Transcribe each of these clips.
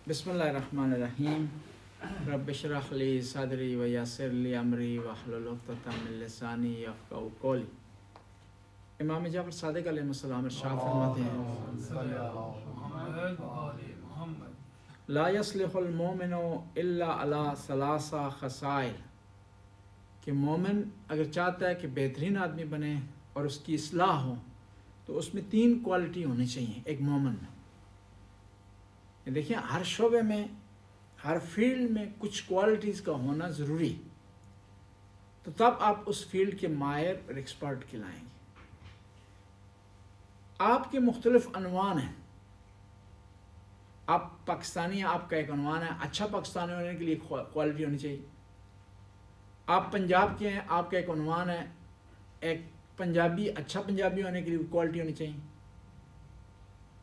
بسم اللہ الرحمن الرحیم رب اشرح لی صدری ویسر لی امری واحلل عقدۃ من لسانی یفقهوا قولی۔ امام جعفر صادق علیہ السلام ارشاد فرماتے ہیں لا یصلح المؤمن الا علی ثلاث خصائل، کہ مومن اگر چاہتا ہے کہ بہترین آدمی بنے اور اس کی اصلاح ہو تو اس میں 3 کوالٹی ہونی چاہیے ایک مومن میں۔ دیکھیں ہر شعبے میں ہر فیلڈ میں کچھ کوالٹیز کا ہونا ضروری، تو تب آپ اس فیلڈ کے ماہر اور ایکسپرٹ کہلائیں گے۔ آپ کے مختلف عنوان ہیں، آپ پاکستانی ہیں، آپ کا ایک عنوان ہے، اچھا پاکستانی ہونے کے لیے کوالٹی ہونی چاہیے۔ آپ پنجاب کے ہیں، آپ کا ایک عنوان ہے، ایک پنجابی اچھا پنجابی ہونے کے لیے کوالٹی ہونی چاہیے۔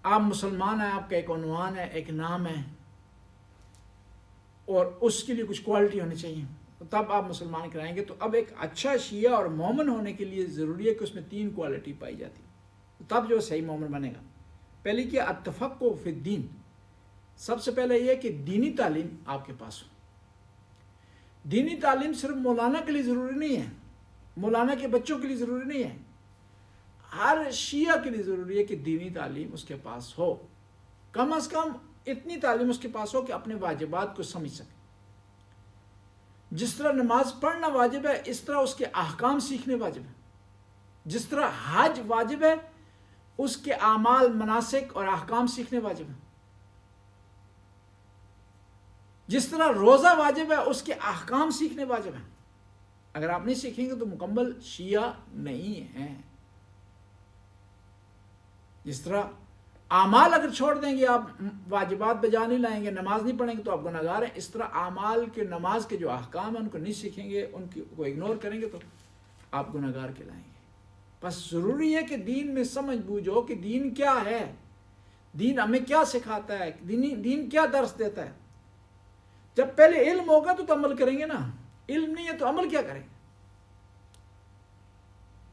آپ مسلمان ہیں، آپ کا ایک عنوان ہے، ایک نام ہے، اور اس کے لیے کچھ کوالٹی ہونی چاہیے، تو تب آپ مسلمان کرائیں گے۔ تو اب ایک اچھا شیعہ اور مومن ہونے کے لیے ضروری ہے کہ اس میں 3 کوالٹی پائی جاتی، تب جو صحیح مومن بنے گا۔ پہلی کہ التفقہ فی الدین، سب سے پہلے یہ کہ دینی تعلیم آپ کے پاس ہو۔ دینی تعلیم صرف مولانا کے لیے ضروری نہیں ہے، مولانا کے بچوں کے لیے ضروری نہیں ہے، ہر شیعہ کے لیے ضروری ہے کہ دینی تعلیم اس کے پاس ہو، کم از کم اتنی تعلیم اس کے پاس ہو کہ اپنے واجبات کو سمجھ سکے۔ جس طرح نماز پڑھنا واجب ہے اس طرح اس کے احکام سیکھنے واجب ہے، جس طرح حج واجب ہے اس کے اعمال مناسک اور احکام سیکھنے واجب ہے، جس طرح روزہ واجب ہے اس کے احکام سیکھنے واجب ہے۔ اگر آپ نہیں سیکھیں گے تو مکمل شیعہ نہیں ہیں۔ جس طرح اعمال اگر چھوڑ دیں گے، آپ واجبات بجا نہیں لائیں گے، نماز نہیں پڑھیں گے تو آپ گناہگار ہیں، اس طرح اعمال کے نماز کے جو احکام ہیں ان کو نہیں سیکھیں گے، ان کو اگنور کریں گے تو آپ گناہگار کہلائیں گے۔ بس ضروری ہے کہ دین میں سمجھ بوجھ ہو کہ دین کیا ہے، دین ہمیں کیا سکھاتا ہے، دین کیا درس دیتا ہے۔ جب پہلے علم ہوگا تو عمل کریں گے نا، علم نہیں ہے تو عمل کیا کریں گے۔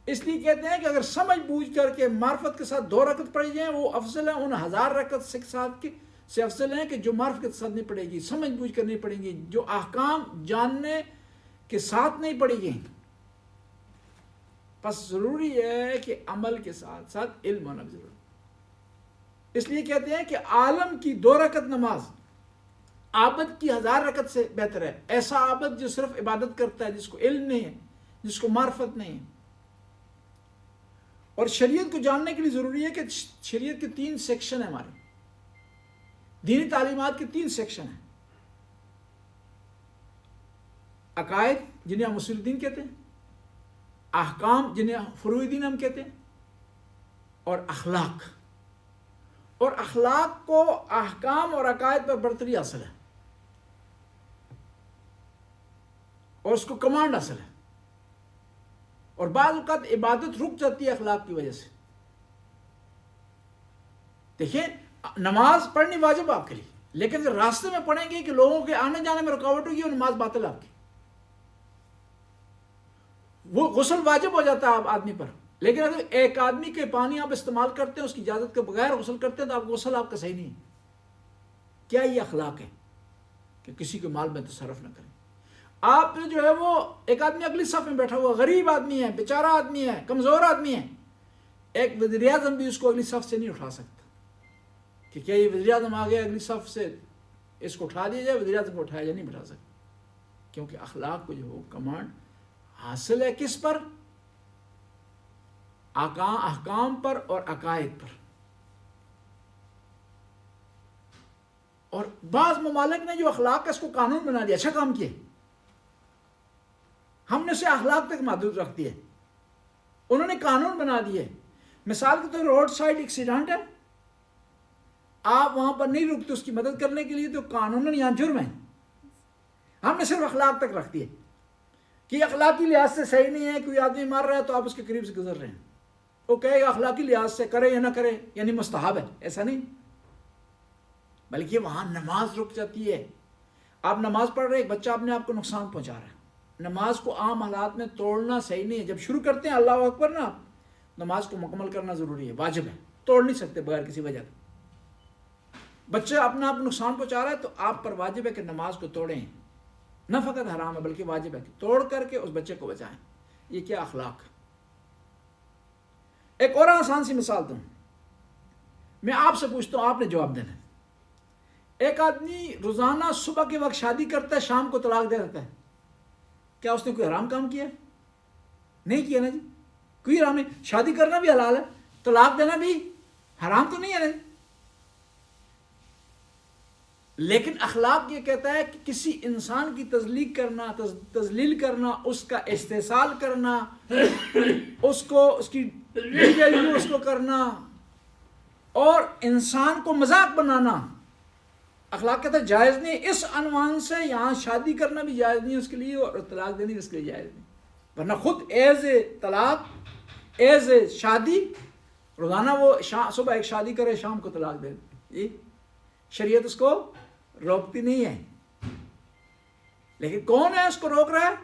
اس لیے کہتے ہیں کہ اگر سمجھ بوجھ کر کے معرفت کے ساتھ 2 رکعت پڑھی جائیں وہ افضل ہیں ان 1000 رکعت سے افضل ہیں کہ جو معرفت کے ساتھ نہیں پڑھے گی، سمجھ بوجھ کر نہیں پڑھیں گی، جو احکام جاننے کے ساتھ نہیں پڑھی گئی۔ بس ضروری ہے کہ عمل کے ساتھ ساتھ علم ہونا بھی ضروری۔ اس لیے کہتے ہیں کہ عالم کی 2 رکعت نماز عابد کی 1000 رکعت سے بہتر ہے۔ ایسا عابد جو صرف عبادت کرتا ہے، جس کو علم نہیں ہے، جس کو معرفت نہیں ہے۔ اور شریعت کو جاننے کے لیے ضروری ہے کہ شریعت کے 3 سیکشن ہیں، ہمارے دینی تعلیمات کے 3 سیکشن ہیں۔ عقائد جنہیں ہم اصول دین کہتے ہیں، احکام جنہیں فروع دین ہم کہتے ہیں، اور اخلاق۔ اور اخلاق کو احکام اور عقائد پر برتری حاصل ہے، اور اس کو کمانڈ حاصل ہے، اور بعض اوقات عبادت رک جاتی ہے اخلاق کی وجہ سے۔ دیکھیں نماز پڑھنی واجب آپ کے لیے، لیکن اگر راستے میں پڑھیں گے کہ لوگوں کے آنے جانے میں رکاوٹ ہوگی اور نماز باطل آپ کی۔ وہ غسل واجب ہو جاتا ہے آدمی پر، لیکن اگر ایک آدمی کے پانی آپ استعمال کرتے ہیں اس کی اجازت کے بغیر غسل کرتے ہیں تو غسل آپ کا صحیح نہیں ہے۔ کیا یہ اخلاق ہے کہ کسی کے مال میں تصرف نہ کریں؟ آپ جو ہے وہ ایک آدمی اگلی صف میں بیٹھا ہوا غریب آدمی ہے، بیچارہ آدمی ہے، کمزور آدمی ہے، ایک وزیر اعظم بھی اس کو اگلی صف سے نہیں اٹھا سکتا کہ کیا یہ وزیر اعظم آ گیا اگلی صف سے اس کو اٹھا دیا جائے، وزیر اعظم کو اٹھایا جائے، نہیں بٹھا سکتا، کیونکہ اخلاق کو جو ہو کمانڈ حاصل ہے کس پر؟ احکام پر اور عقائد پر۔ اور بعض ممالک نے جو اخلاق ہے اس کو قانون بنا دیا، اچھا کام کیا، ہم نے اسے اخلاق تک محدود رکھ دیا، انہوں نے قانون بنا دیے۔ مثال کے طور روڈ سائڈ ایکسیڈنٹ ہے، آپ وہاں پر نہیں رکتے اس کی مدد کرنے کے لیے تو قانوناً یہاں جرم ہے، ہم نے صرف اخلاق تک رکھ دیے کہ اخلاقی لحاظ سے صحیح نہیں ہے، کوئی آدمی مار رہا ہے تو آپ اس کے قریب سے گزر رہے ہیں، وہ کہے گا اخلاقی لحاظ سے کرے یا نہ کرے یعنی مستحب ہے، ایسا نہیں، بلکہ وہاں نماز رک جاتی ہے۔ آپ نماز پڑھ رہے ہیں، ایک بچہ اپنے آپ کو نقصان پہنچا رہا ہے، نماز کو عام حالات میں توڑنا صحیح نہیں ہے۔ جب شروع کرتے ہیں اللہ اکبر نا، نماز کو مکمل کرنا ضروری ہے، واجب ہے، توڑ نہیں سکتے بغیر کسی وجہ کے۔ بچے اپنا آپ نقصان پہنچا رہا ہے تو آپ پر واجب ہے کہ نماز کو توڑیں، نہ فقط حرام ہے بلکہ واجب ہے کہ توڑ کر کے اس بچے کو بچائیں. یہ کیا اخلاق. ایک اور آسان سی مثال دوں، میں آپ سے پوچھتا ہوں، آپ نے جواب دینا ہے. ایک آدمی روزانہ صبح کے وقت شادی کرتا ہے، شام کو طلاق دے دیتا ہے، کیا اس نے کوئی حرام کام کیا ہے؟ نہیں کیا نا جی، کوئی حرام نہیں. شادی کرنا بھی حلال ہے، طلاق دینا بھی حرام تو نہیں ہے نا. لیکن اخلاق یہ کہتا ہے کہ کسی انسان کی تذلیل کرنا، اس کا استحصال کرنا، اس کی ویلیو اس کو کرنا اور انسان کو مذاق بنانا، اخلاق کہتا ہے جائز نہیں. اس عنوان سے یہاں شادی کرنا بھی جائز نہیں اس کے لیے اور طلاق دینی بھی اس کے لیے جائز نہیں. ورنہ خود ایز اے طلاق، ایز اے شادی، روزانہ وہ صبح ایک شادی کرے، شام کو طلاق دے، جی شریعت اس کو روکتی نہیں ہے. لیکن کون ہے اس کو روک رہا ہے؟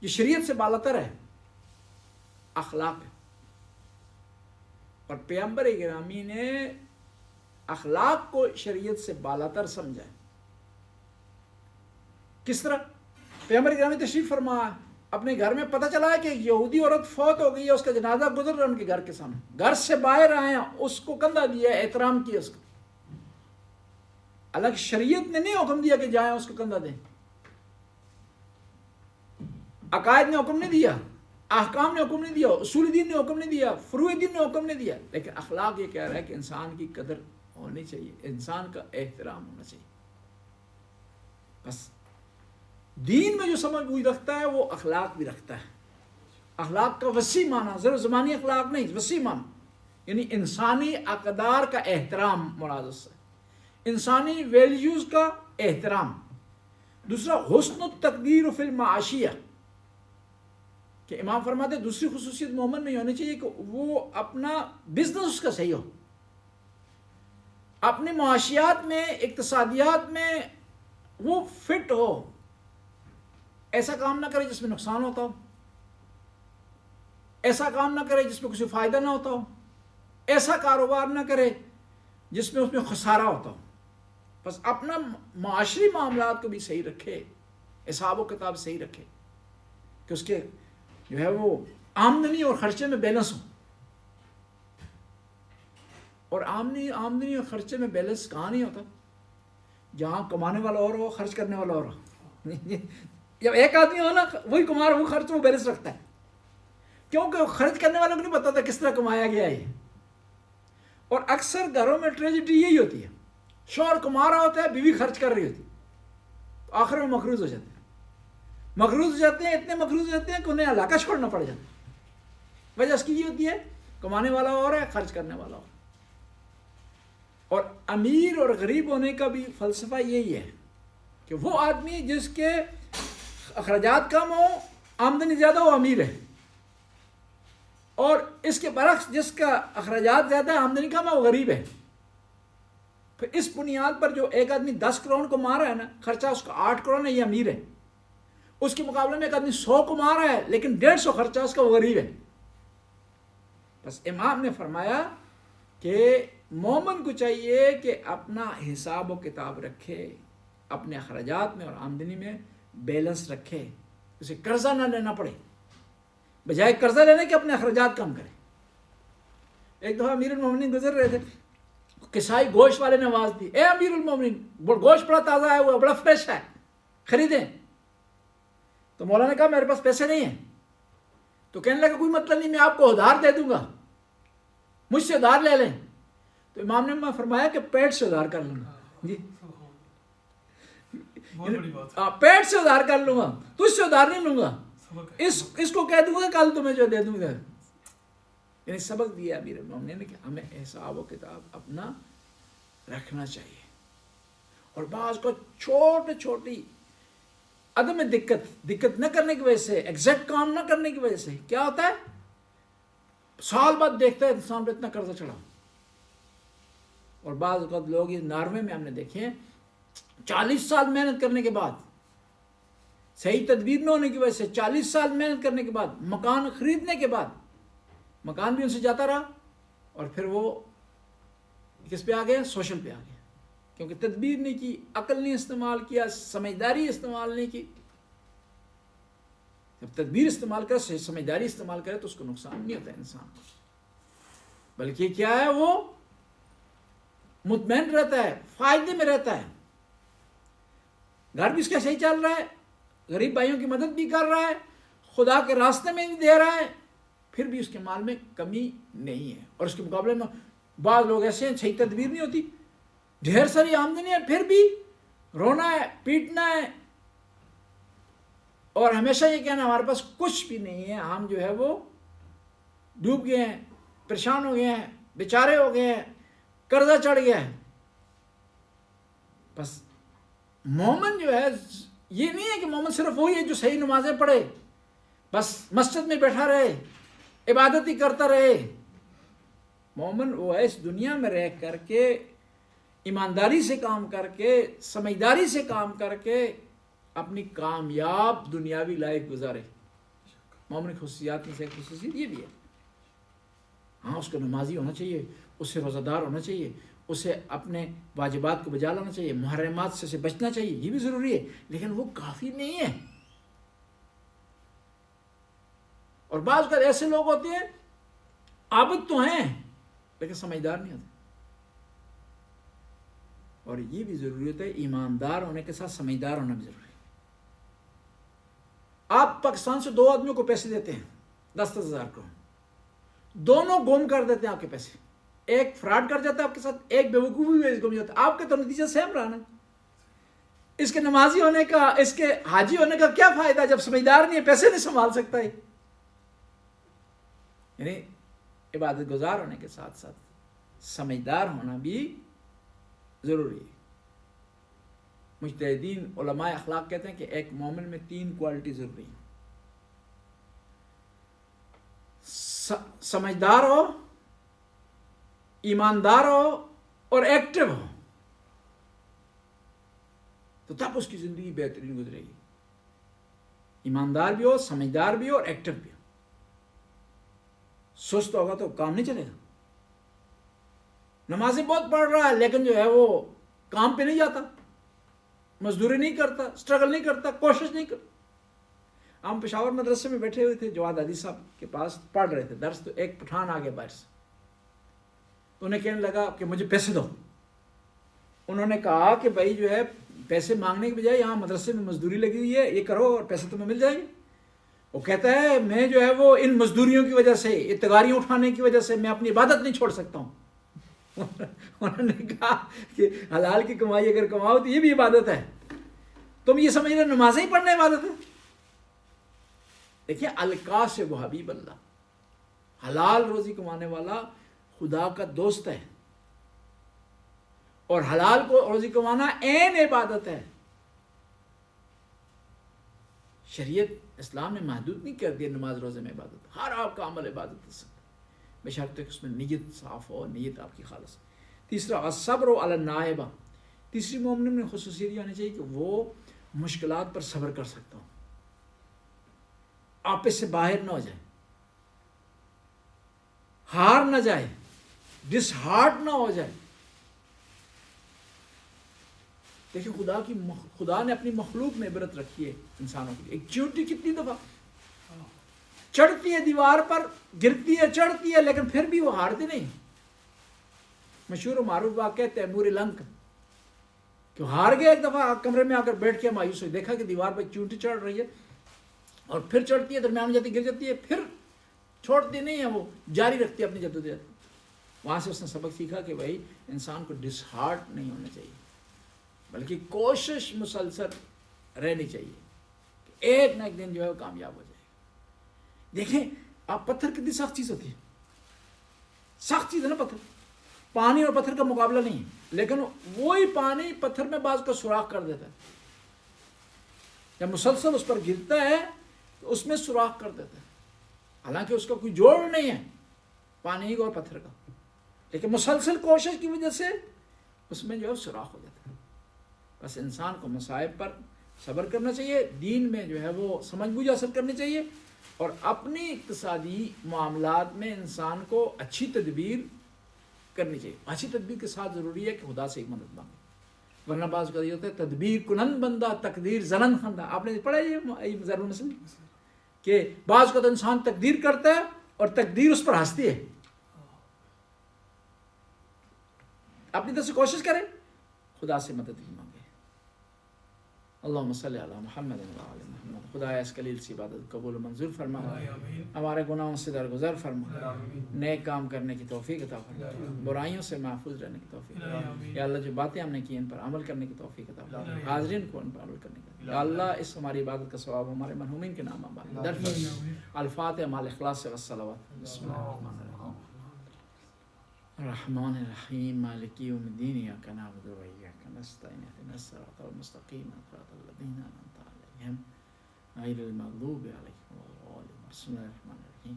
جو شریعت سے بالاتر ہے، اخلاق ہے. اور پیغمبر گرامی نے اخلاق کو شریعت سے بالاتر سمجھا ہے. کس طرح؟ پیغمبر گرامی تشریف فرما اپنے گھر میں، پتہ چلا ہے کہ یہودی عورت فوت ہو گئی ہے، اس کا جنازہ گزر رہا ہے ان کے گھر کے سامنے، گھر سے باہر آئے ہیں، اس کو کندھا دیا، احترام کیا اس کا. الگ شریعت نے نہیں حکم دیا کہ جائیں اس کو کندھا دیں، عقائد نے حکم نہیں دیا، احکام نے حکم نہیں دیا، اصول دین نے حکم نہیں دیا، فروع دین نے حکم نہیں دیا. لیکن اخلاق یہ کہہ رہا ہے کہ انسان کی قدر ہونی چاہیے، انسان کا احترام ہونا چاہیے. بس دین میں جو سمجھ بوجھ رکھتا ہے وہ اخلاق بھی رکھتا ہے. اخلاق کا وسیع معنی، صرف زبانی اخلاق نہیں، وسیع معنی یعنی انسانی اقدار کا احترام مراد اس سے، انسانی ویلیوز کا احترام. دوسرا حسن التقدیر فی المعاشیہ، کہ امام فرماتے ہیں دوسری خصوصیت مومن میں یہ ہونی چاہیے کہ وہ اپنا بزنس اس کا صحیح ہو، اپنی معاشیات میں، اقتصادیات میں وہ فٹ ہو، ایسا کام نہ کرے جس میں نقصان ہوتا ہو، ایسا کام نہ کرے جس میں کسی فائدہ نہ ہوتا ہو، ایسا کاروبار نہ کرے جس میں اس میں خسارہ ہوتا ہو. بس اپنا معاشری معاملات کو بھی صحیح رکھے، حساب و کتاب صحیح رکھے کہ اس کے جو ہے وہ آمدنی اور خرچے میں بیلنس ہو. اور آمدنی اور خرچے میں بیلنس کہاں نہیں ہوتا؟ جہاں کمانے والا اور ہو، خرچ کرنے والا اور ہو. جب ایک آدمی ہو نا، وہی کما رہا، وہ خرچ میں بیلنس رکھتا ہے، کیونکہ خرچ کرنے والوں کو نہیں پتا تھا کس طرح کمایا گیا ہے. اور اکثر گھروں میں ٹریجڈی یہی ہوتی ہے، شوہر کما رہا ہوتا ہے، بیوی خرچ کر رہی ہوتی ہے، تو آخر میں مقروض ہو جاتے ہیں. مقروض ہو جاتے ہیں، اتنے مقروض ہو جاتے ہیں کہ انہیں علاقہ چھوڑنا پڑ جاتا ہے. وجہ اس کی یہ ہوتی ہے کمانے والا اور ہے، خرچ کرنے والا اور. اور امیر اور غریب ہونے کا بھی فلسفہ یہی ہے کہ وہ آدمی جس کے اخراجات کم ہو، آمدنی زیادہ ہو، امیر ہے. اور اس کے برعکس جس کا اخراجات زیادہ ہے، آمدنی کم ہے، وہ غریب ہے. پھر اس بنیاد پر جو ایک آدمی 10 کروڑ کو مار رہا ہے نا، خرچہ اس کا 8 کروڑ ہے، یہ امیر ہے. اس کے مقابلے میں ایک آدمی 100 کو مار رہا ہے لیکن 150 خرچہ اس کا، وہ غریب ہے. بس امام نے فرمایا کہ مومن کو چاہیے کہ اپنا حساب و کتاب رکھے، اپنے اخراجات میں اور آمدنی میں بیلنس رکھے، اسے قرضہ نہ لینا پڑے، بجائے قرضہ لینے کے اپنے اخراجات کم کرے. ایک دفعہ امیر المومنین گزر رہے تھے، قصائی گوشت والے نے آواز دی، اے امیر المومنین، گوشت بڑا تازہ ہے، وہ بڑا فریش ہے، خریدیں. تو مولا نے کہا میرے پاس پیسے نہیں ہیں. تو کہنے لگا کوئی مطلب نہیں، میں آپ کو ادھار دے دوں گا، مجھ سے ادھار لے لیں. تو امام نے فرمایا کہ پیٹ سے ادھار کر لوں گا. جی پیٹ سے ادھار کر لوں گا، تجھ سے ادھار نہیں لوں گا، اس کو کہہ دوں گا کل تمہیں جو دے دوں گا. یعنی سبق دیا امیر المومنین نے کہ ہمیں حساب و کتاب اپنا رکھنا چاہیے. اور بعض کو چھوٹی عدم دقت نہ کرنے کی وجہ سے، ایگزیکٹ کام نہ کرنے کی وجہ سے کیا ہوتا ہے، سال بعد دیکھتا ہے انسان پہ اتنا قرضہ چڑھا. اور بعض اوقات لوگ اس ناروے میں ہم نے دیکھے ہیں 40 سال محنت کرنے کے بعد، صحیح تدبیر نہ ہونے کی وجہ سے 40 سال محنت کرنے کے بعد، مکان خریدنے کے بعد مکان بھی ان سے جاتا رہا، اور پھر وہ کس پہ آ گئے، سوشل پہ آ گئے. کیونکہ تدبیر نہیں کی، عقل نہیں استعمال کیا، سمجھداری استعمال نہیں کی. جب تدبیر استعمال کرے، سمجھداری استعمال کرے تو اس کو نقصان نہیں ہوتا ہے انسان کو، بلکہ کیا ہے وہ مطمئن رہتا ہے، فائدے میں رہتا ہے. گھر بھی اس کا صحیح چل رہا ہے، غریب بھائیوں کی مدد بھی کر رہا ہے، خدا کے راستے میں بھی دے رہا ہے، پھر بھی اس کے مال میں کمی نہیں ہے. اور اس کے مقابلے میں بعض لوگ ایسے ہیں صحیح تدبیر نہیں ہوتی، ڈھیر ساری آمدنی ہے، پھر بھی رونا ہے، پیٹنا ہے، اور ہمیشہ یہ کہنا ہمارے پاس کچھ بھی نہیں ہے، ہم جو ہے وہ ڈوب گئے ہیں، پریشان ہو گئے ہیں، بیچارے ہو گئے ہیں، قرضہ چڑھ گیا ہے. بس مومن جو ہے یہ نہیں ہے کہ مومن صرف وہی ہے جو صحیح نمازیں پڑھے، بس مسجد میں بیٹھا رہے، عبادت ہی کرتا رہے. مومن وہ ہے اس دنیا میں رہ کر کے ایمانداری سے کام کر کے، سمجھداری سے کام کر کے اپنی کامیاب دنیاوی لائف گزارے. مومن کی خصوصیات میں سے ایک خصوصیت یہ بھی ہے. ہاں اس کو نمازی ہونا چاہیے، اسے روزہ دار ہونا چاہیے، اسے اپنے واجبات کو بجا لانا چاہیے، محرمات سے اسے بچنا چاہیے، یہ بھی ضروری ہے، لیکن وہ کافی نہیں ہے. اور بعض اوقات ایسے لوگ ہوتے ہیں عابد تو ہیں لیکن سمجھدار نہیں ہوتے. اور یہ بھی ضروری ہوتا ہے، ایماندار ہونے کے ساتھ سمجھدار ہونا بھی ضروری ہے. آپ پاکستان سے 2 آدمیوں کو پیسے دیتے ہیں 10,000 کو، دونوں گم کر دیتے ہیں آپ کے پیسے. ایک فراڈ کر جاتا ہے آپ کے ساتھ، ایک بیوقوفی میں گم جاتا ہے. آپ کا تو نتیجہ سیم رہا نا. اس کے نمازی ہونے کا، اس کے حاجی ہونے کا کیا فائدہ جب سمجھدار نہیں ہے، پیسے نہیں سنبھال سکتا ہے. یعنی عبادت گزار ہونے کے ساتھ ساتھ سمجھدار ہونا بھی ضروری ہے. مجتہدین علماء اخلاق کہتے ہیں کہ ایک مومن میں 3 کوالٹی ضروری ہیں. سمجھدار ہو، ایماندار ہو اور ایکٹیو ہو، تو تب اس کی زندگی بہترین گزرے گی. ایماندار بھی ہو، سمجھدار بھی ہو اور ایکٹیو بھی ہو. سست ہوگا تو کام نہیں چلے گا. نمازیں بہت پڑھ رہا ہے لیکن جو ہے وہ کام پہ نہیں جاتا، مزدوری نہیں کرتا، اسٹرگل نہیں کرتا، کوشش نہیں کرتا. ہم پشاور مدرسے میں بیٹھے ہوئے تھے، جواد علی صاحب کے پاس پڑھ رہے تھے درس، تو ایک پٹھان آ گیا باہر سے، تو انہیں کہنے لگا کہ مجھے پیسے دو. انہوں نے کہا کہ بھائی جو ہے پیسے مانگنے کے بجائے یہاں مدرسے میں مزدوری لگی ہوئی ہے، یہ کرو اور پیسے تمہیں مل جائیں گے. وہ کہتا ہے میں جو ہے وہ ان مزدوریوں کی وجہ سے، یہ تگاریاں اٹھانے کی وجہ سے میں اپنی عبادت نہیں چھوڑ سکتا ہوں. انہوں نے کہا کہ حلال کی کمائی اگر کماؤ تو یہ بھی عبادت ہے. تم یہ سمجھ رہے نمازیں ہی پڑھنا عبادت ہے؟ دیکھیے القاسب حبیب اللہ، حلال روزی کمانے والا خدا کا دوست ہے، اور حلال کو روزی کمانا عین عبادت ہے. شریعت اسلام نے محدود نہیں کر دیا نماز روزے میں عبادت، ہر آپ کا عمل عبادت ہے بشرط اس میں نیت صاف ہو، نیت آپ کی خالص. تیسرا الصبر علی النائبہ، تیسری مومن میں خصوصیت یہ ہونی چاہیے کہ وہ مشکلات پر صبر کر سکتا ہوں، آپس سے باہر نہ ہو جائے، ہار نہ جائے، ڈس ہارٹ نہ ہو جائے. دیکھیں خدا نے اپنی مخلوق میں عبرت رکھی ہے انسانوں کے لیے. ایک چیونٹی کتنی دفعہ چڑھتی ہے دیوار پر، گرتی ہے، چڑھتی ہے، لیکن پھر بھی وہ ہارتی نہیں. مشہور و معروف واقعہ تیمور لنک کہ ہار گیا. ایک دفعہ کمرے میں آ کر بیٹھ کے مایوس ہوئی، دیکھا کہ دیوار پہ چیونٹی چڑھ رہی ہے اور پھر چڑھتی ہے، درمیان میں جاتی، گر جاتی ہے، پھر چھوڑتی نہیں ہے، وہ جاری رکھتی ہے اپنی جدوجہد. وہاں سے اس نے سبق سیکھا کہ بھائی انسان کو ڈس ہارٹ نہیں ہونا چاہیے، بلکہ کوشش مسلسل رہنی چاہیے کہ ایک نہ ایک دن جو ہے وہ کامیاب ہو جائے. دیکھیں آپ پتھر کتنی سخت چیز ہوتی ہے، سخت چیز ہے نا پتھر. پانی اور پتھر کا مقابلہ نہیں ہے، لیکن وہی پانی پتھر میں بعض کا سوراخ کر دیتا ہے. جب مسلسل اس پر گرتا ہے تو اس میں سوراخ کر دیتا ہے، حالانکہ اس کا کوئی جوڑ نہیں ہے پانی اور پتھر کا، لیکن مسلسل کوشش کی وجہ سے اس میں جو ہے سوراخ ہو جاتا ہے. بس انسان کو مصائب پر صبر کرنا چاہیے، دین میں جو ہے وہ سمجھ بوجھ حاصل کرنی چاہیے، اور اپنی اقتصادی معاملات میں انسان کو اچھی تدبیر کرنی چاہیے. اچھی تدبیر کے ساتھ ضروری ہے کہ خدا سے ایک مدد مانگے. ورنہ بعض کا یہ ہوتا ہے تدبیر کنند بندہ تقدیر زنن خندہ. آپ نے پڑھا یہ ضرور مسئلہ کہ بعض کا تو انسان تقدیر کرتا ہے اور تقدیر اس پر ہنستی ہے. اپنی طرف سے کوشش کریں, خدا سے مدد بھی مانگے. اللہم صلی علی محمد و علی محمد. خدایا اس قلیل سی عبادت قبول و منظور فرما, ہمارے گناہوں سے درگزر فرما, نیک کام کرنے کی توفیق عطا فرما, برائیوں سے محفوظ رہنے کی توفیق. یا اللہ جو باتیں ہم نے کی ان پر عمل کرنے کی توفیق عطا فرما, حاضرین کو ان پر عمل کرنے کی. یا اللہ اس ہماری عبادت کا ثواب ہمارے مرحومین کے نام آباد در فرما. الفاتحہ مع الاخلاص والصلوات. بسم اللہ الرحمن الرحیم. الرحمن الرحیم مالک یوم الدین ایاک نعبد و ایاک نستعین اهدنا الصراط المستقیم صراط الذین انعمت علیہم غیر المغضوب علیہم ولا الضالین. بسم اللہ الرحمن الرحیم.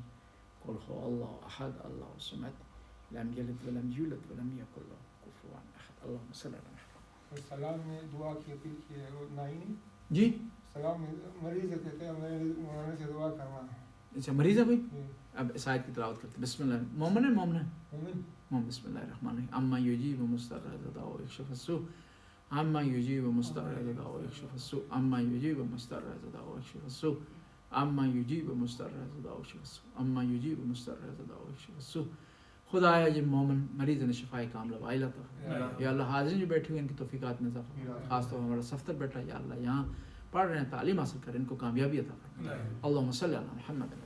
قل هو اللہ احد اللہ الصمد لم یلد ولم یولد ولم یکن له کفوا احد. اللہم صلی علی محمد. سلام میں دعا کی اپیل کی ہے وہ نہیں جی سلام میں مریض کہتے ہیں مولانا سے دعا کروانا. اچھا مریض ہے کوئی؟ اب اس آیت کی تلاوت کرتے. بسم اللہ. مومن ہے مومن ہے مومن. بسم اللہ الرحمن الرحیم. اما یجیب مضطر اذا و یکشف السوء. اما یجیب مضطر اذا و یکشف السوء. اما یجیب مضطر اذا و یکشف السوء. اما یجیب مضطر اذا و یکشف السوء. اما یجیب مضطر اذا و یکشف السوء. خدایا یہ مومن مریض نے شفائے کاملہ عائلہ عطا. یا اللہ حاضرین جو بیٹھے ہوئے ان کی توفیقات میں اضافہ فرما. خاص طور پر ہمارا صفتر بیٹھا, یا اللہ یہاں پڑھ رہے ہیں تعلیم حاصل کریں, ان کو کامیابی عطا فرما. اللہم صلی علی محمد.